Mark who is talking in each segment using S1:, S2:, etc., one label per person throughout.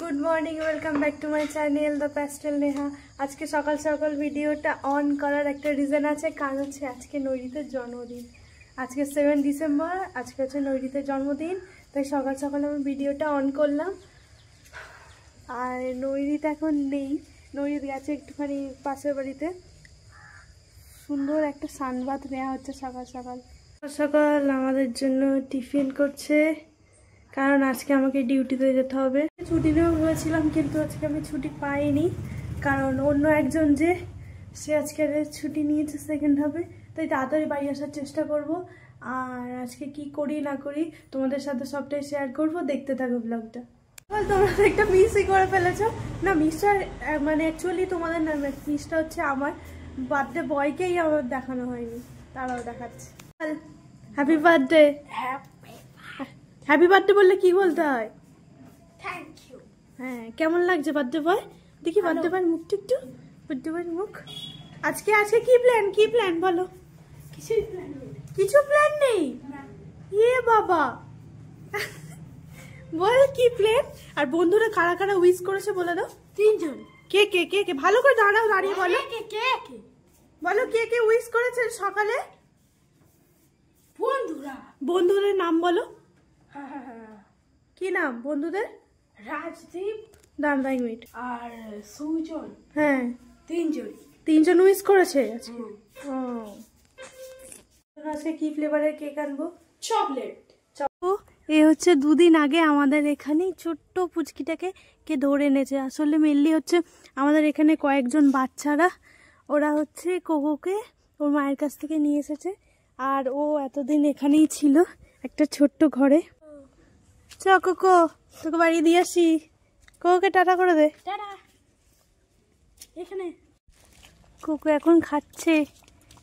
S1: Good morning, welcome back to my channel the pastel Neha. আজকে সকাল সকাল ভিডিওটা অন করার একটা রিজন আছে, কারণ হচ্ছে আজকে নৈরিতের জন্মদিন। আজকে 7 ডিসেম্বর, আজকে হচ্ছে নৈরিতের জন্মদিন, তাই সকাল সকাল আমি ভিডিওটা অন করলাম। আর নৈরিত এখন নেই, নৈরিত গেছে একটুখানি পাশের বাড়িতে। সুন্দর একটা সানবাথ নেওয়া হচ্ছে সকাল সকাল সকাল। আমাদের জন্য টিফিন করছে, কারণ আজকে আমাকে ডিউটিতে যেতে হবে। ছুটি নেওয়া হয়েছিলাম, কিন্তু আজকে আমি ছুটি পাইনি, কারণ অন্য একজন যে সে আজকে ছুটি নিয়েছে সেকেন্ড হাফে, তাই তাড়াতাড়ি বাড়ি আসার চেষ্টা করব। আর আজকে কি করি না করি তোমাদের সাথে সবটাই শেয়ার করব, দেখতে থাকো ব্লগটা। তোমরা একটা মিসই করে ফেলেছো না, মিসটা মানে অ্যাকচুয়ালি তোমাদের না, মিসটা হচ্ছে আমার বার্থডে বয়কেই আমার দেখানো হয়নি, তারাও দেখাচ্ছে। Happy birthday. হ্যাপি বার্থডে বললে কি বলতে হয়?
S2: Thank you.
S1: হ্যাঁ, কেমন লাগছে বার্থডে বয়? দেখি বার্থডে বয়ের মুখটা একটু, বার্থডে বয়ের মুখ। আজকে কি প্ল্যান বলো? কিছু প্ল্যান নেই? ইয়ে বাবা, বল কি প্ল্যান? আর বন্ধুরা কারা কারা উইশ করেছে বলে দাও।
S2: 3 জন।
S1: কে কে কে কে ভালো করে দাঁড়িয়ে বলো। বলো কে কে উইশ করেছে সকালে? বন্ধুদের নাম বলো। কি নাম বন্ধুদের?
S2: রাজদীপ,
S1: দাঁড় 1 মিনিট।
S2: আর সুজন।
S1: হ্যাঁ,
S2: 3
S1: জন উইশ করেছে আজকে। ও, আজকে কি ফ্লেভারের কেক আনবো?
S2: চকলেট।
S1: এ হচ্ছে 2 দিন আগে আমাদের এখানে ছোট্ট পুচকিটাকে কে ধরে এনেছে। আসলে মেনলি হচ্ছে আমাদের এখানে কয়েকজন বাচ্চারা, ওরা হচ্ছে কোকোকে ওর মায়ের কাছ থেকে নিয়ে এসেছে। আর ও এতদিন এখানেই ছিল একটা ছোট্ট ঘরে। চ কোকো, তোকে বাড়ি দিয়ে আসি। কোকোকে টাটা করে দে।
S2: টাটা। এখানে
S1: কোকো এখন খাচ্ছে।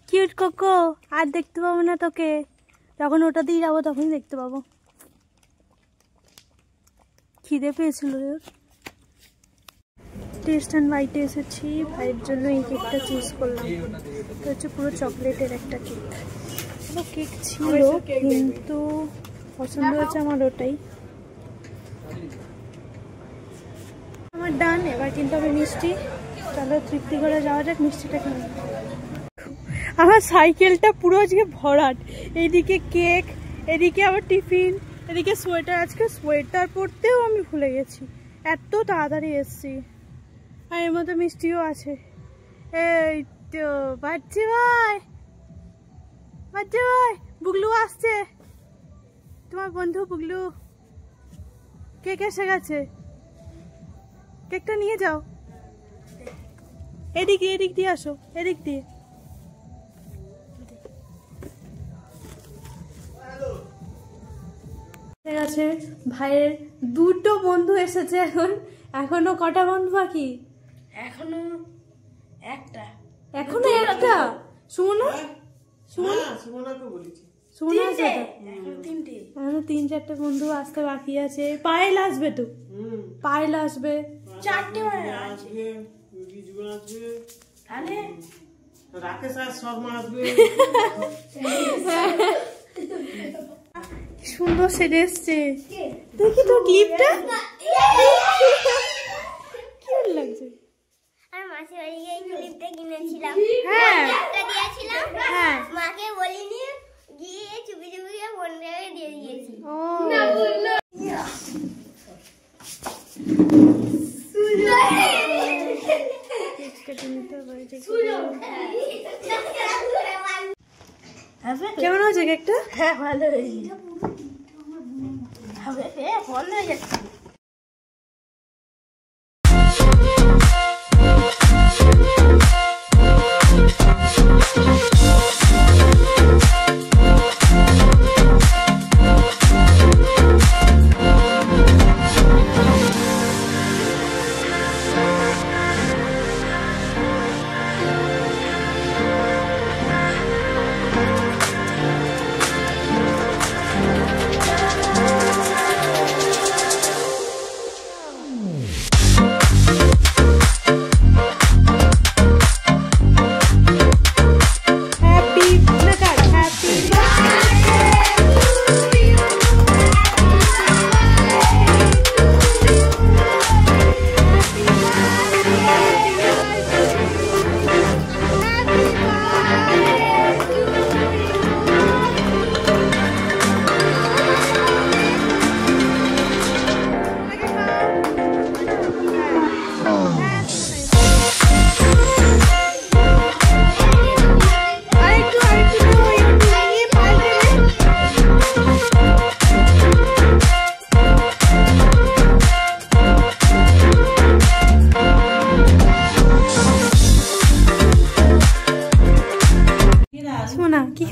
S1: কিউট কোকো, আর দেখতে পাবো না তোকে, যখন ওটা দিয়ে যাবো তখনই দেখতে পাবো। খিদে পেয়েছিল ওর। টেস্ট অ্যান্ড বাইটে এসেছি, ভাইয়ের জন্য এই কেকটা চুজ করলাম। এটা হচ্ছে পুরো চকলেটের একটা কেক। কেক ছিল কিন্তু পছন্দ হয়েছে আমার ওটাই। আমার ডান, এবার কিন্তু আমি মিষ্টি। চলো তৃপ্তি করে যাওয়া যাক, মিষ্টিটা কিনে। আমার সাইকেলটা পুরো আজকে ভরাট, এইদিকে কেক, এদিকে আবার টিফিন, এদিকে সোয়েটার। আজকে সোয়েটার পরতেও আমি ভুলে গেছি, এত তাড়াতাড়ি এসছি। আর এর মধ্যে মিষ্টিও আছে। এই তো বাচ্চা ভাই, বুগলু আসছে, তোমার বন্ধু বুগলু। কেক এসে গেছে, কেকটা নিয়ে যাও। এদিক দিয়ে আসো, এদিক দিয়ে। ঠিক আছে, ভাইয়ের 2টো বন্ধু এসেছে। এখনো কটা বন্ধু বাকি?
S2: এখনো একটা।
S1: সুমনা
S2: এখনো 3টে।
S1: এখনো 3-4টে বন্ধু আসতে বাকি আছে। পায়েল আসবে তো, পায়েল আসবে।
S2: 4টে আসবে। তাহলে
S3: রাকেশ আর শর্মা আসবে।
S1: সুন্দর সেজে এসছে, দেখি তো ক্লিপটা কেমন লাগছে।
S4: মাসির বাড়ি গিয়ে ক্লিপটা কিনেছিলাম।
S1: হ্যাঁ,
S4: একটা দিয়েছিলাম।
S1: হ্যাঁ,
S4: মাকে বলিনি, গিয়ে চুপি চুপি গিয়ে বন্ধুকে দিয়ে দিয়েছি।
S1: ও কেমন হয়েছে কেকটা?
S2: হ্যাঁ, ভালো হয়েছে। বন্ধ হয়ে যাচ্ছে।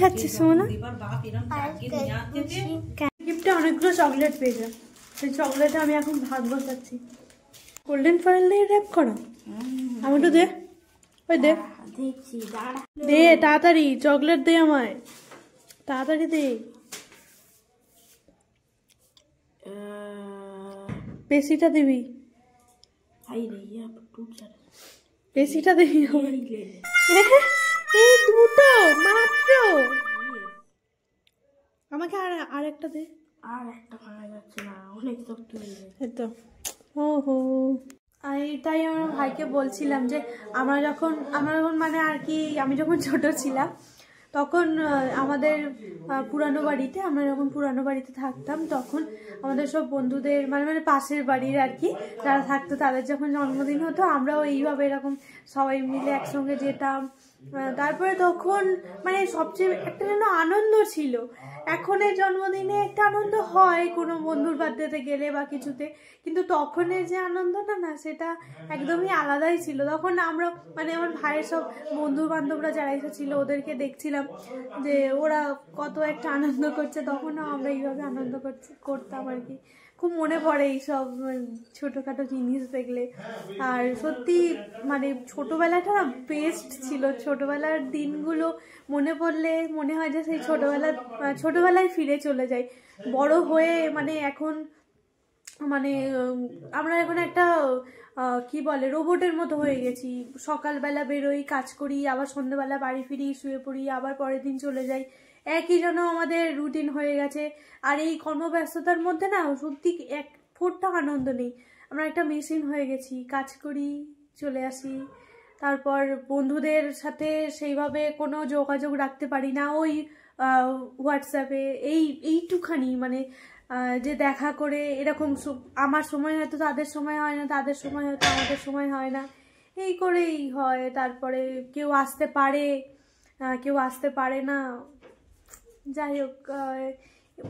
S1: খাচ্ছিস সোনা? গিফটে অনেকগুলো চকলেট পেয়েছে, সেই চকলেটে আমি এখন ভাগ বসাচ্ছি। গোল্ডেন ফয়েল দিয়ে র্যাপ করা, আমি একটু দে, ওই দে
S2: দেখছি দাঁড়া।
S1: দে তাড়াতাড়ি, চকলেট দে আমায়, তাড়াতাড়ি দে। বেশিটা দিবি, বেশিটা দিবি। এই দুটো মাত্র, আমাকে আর একটা দে।
S2: আর একটা ভাঙা যাচ্ছে না, অনেক শক্ত হয়ে যায়।
S1: এই তো, ও হো। তাই আমার ভাইকে বলছিলাম যে আমরা যখন মানে আর কি, আমি যখন ছোট ছিলাম তখন আমাদের পুরানো বাড়িতে, আমরা যখন পুরানো বাড়িতে থাকতাম তখন আমাদের সব বন্ধুদের মানে পাশের বাড়ির আর কি যারা থাকতো, তাদের যখন জন্মদিন হতো আমরাও এইভাবে এরকম সবাই মিলে একসঙ্গে যেতাম। তারপরে তখন মানে সবচেয়ে একটা যেন আনন্দ ছিল। এখনের জন্মদিনে একটা আনন্দ হয় কোনো বন্ধুর বার্থডেতে গেলে বা কিছুতে, কিন্তু তখনের যে আনন্দটা না সেটা একদমই আলাদাই ছিল। তখন আমরা মানে আমার ভাইয়ের সব বন্ধু বান্ধবরা যারা এসেছিল ওদেরকে দেখছিলাম যে ওরা কত একটা আনন্দ করছে, তখনও আমরা এইভাবে আনন্দ করতাম আর কি। খুব মনে পড়ে এইসব ছোটোখাটো জিনিস দেখলে। আর সত্যি মানে ছোটোবেলাটা না বেস্ট ছিল। ছোটোবেলার দিনগুলো মনে পড়লে মনে হয় যে সেই ছোটোবেলায় ফিরে চলে যাই। বড় হয়ে মানে এখন মানে আমরা এখন একটা কি বলে রোবটের মতো হয়ে গেছি। সকালবেলা বেরোই, কাজ করি, আবার সন্ধ্যেবেলা বাড়ি ফিরি, শুয়ে পড়ি, আবার পরের দিন চলে যাই। একই যেন আমাদের রুটিন হয়ে গেছে। আর এই কর্মব্যস্ততার মধ্যে না সত্যি এক ফোঁটা আনন্দ নেই। আমরা একটা মেশিন হয়ে গেছি, কাজ করি, চলে আসি, তারপর বন্ধুদের সাথে সেইভাবে কোনো যোগাযোগ রাখতে পারি না। ওই হোয়াটসঅ্যাপে এইটুখানি মানে যে দেখা করে এরকম, আমার সময় হয়তো তাদের সময় হয় না, তাদের সময় হয়তো আমাদের সময় হয় না, এই করেই হয়। তারপরে কেউ আসতে পারে, কেউ আসতে পারে না। যাই হোক,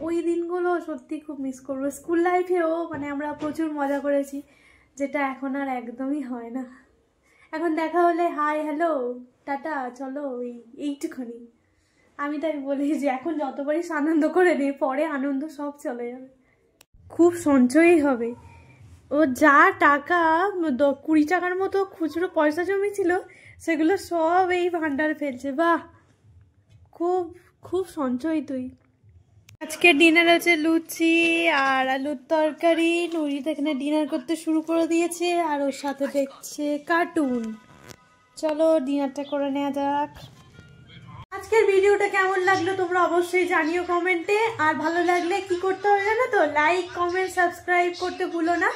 S1: ওই দিনগুলো সত্যি খুব মিস করবো। স্কুল লাইফেও মানে আমরা প্রচুর মজা করেছি, যেটা এখন আর একদমই হয় না। এখন দেখা হলে হাই হ্যালো টাটা চলো, এইটুখানি। আমি তাই বলি যে এখন যত পারিস আনন্দ করে নে, পরে আনন্দ সব চলে যাবে, খুব সঞ্চয়ই হবে। ও যা টাকা 20 টাকার মতো খুচরো পয়সা জমেছিল সেগুলো সব এই ভান্ডারে ফেলছে। বাহ, খুব খুব সঞ্চয় তুই। আজকে ডিনার হচ্ছে লুচি আর আলুর তরকারি। নুরিত এখানে ডিনার করতে শুরু করে দিয়েছে আর ওর সাথে দেখছে কার্টুন। চলো ডিনারটা করে নেওয়া যাক। আজকের ভিডিওটা কেমন লাগলো তোমরা অবশ্যই জানিও কমেন্টে। আর ভালো লাগলে কি করতে হবে জানো তো, লাইক কমেন্ট সাবস্ক্রাইব করতে ভুলো না।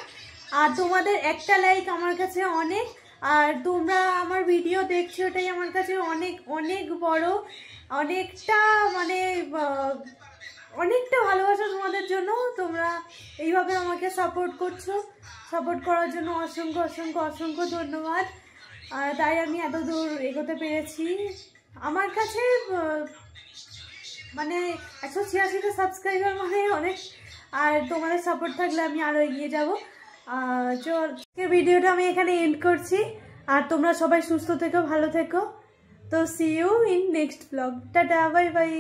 S1: আর তোমাদের একটা লাইক আমার কাছে অনেক, আর তোমরা আমার ভিডিও দেখছো ওটাই আমার কাছে অনেক অনেক বড়, অনেকটা মানে অনেকটা ভালোবাসা তোমাদের জন্য। তোমরা এইভাবে আমাকে সাপোর্ট করছো, সাপোর্ট করার জন্য অসংখ্য অসংখ্য অসংখ্য ধন্যবাদ। আর তাই আমি এত দূর এগোতে পেরেছি। আমার কাছে মানে 186টা সাবস্ক্রাইবার মানে অনেক, আর তোমাদের সাপোর্ট থাকলে আমি আরও এগিয়ে যাবো। ভিডিওটা আমি এখানে এন্ড করছি। আর তোমরা সবাই সুস্থ থেকো, ভালো থেকো। তো see you in next blog. Ta-ta, bye by.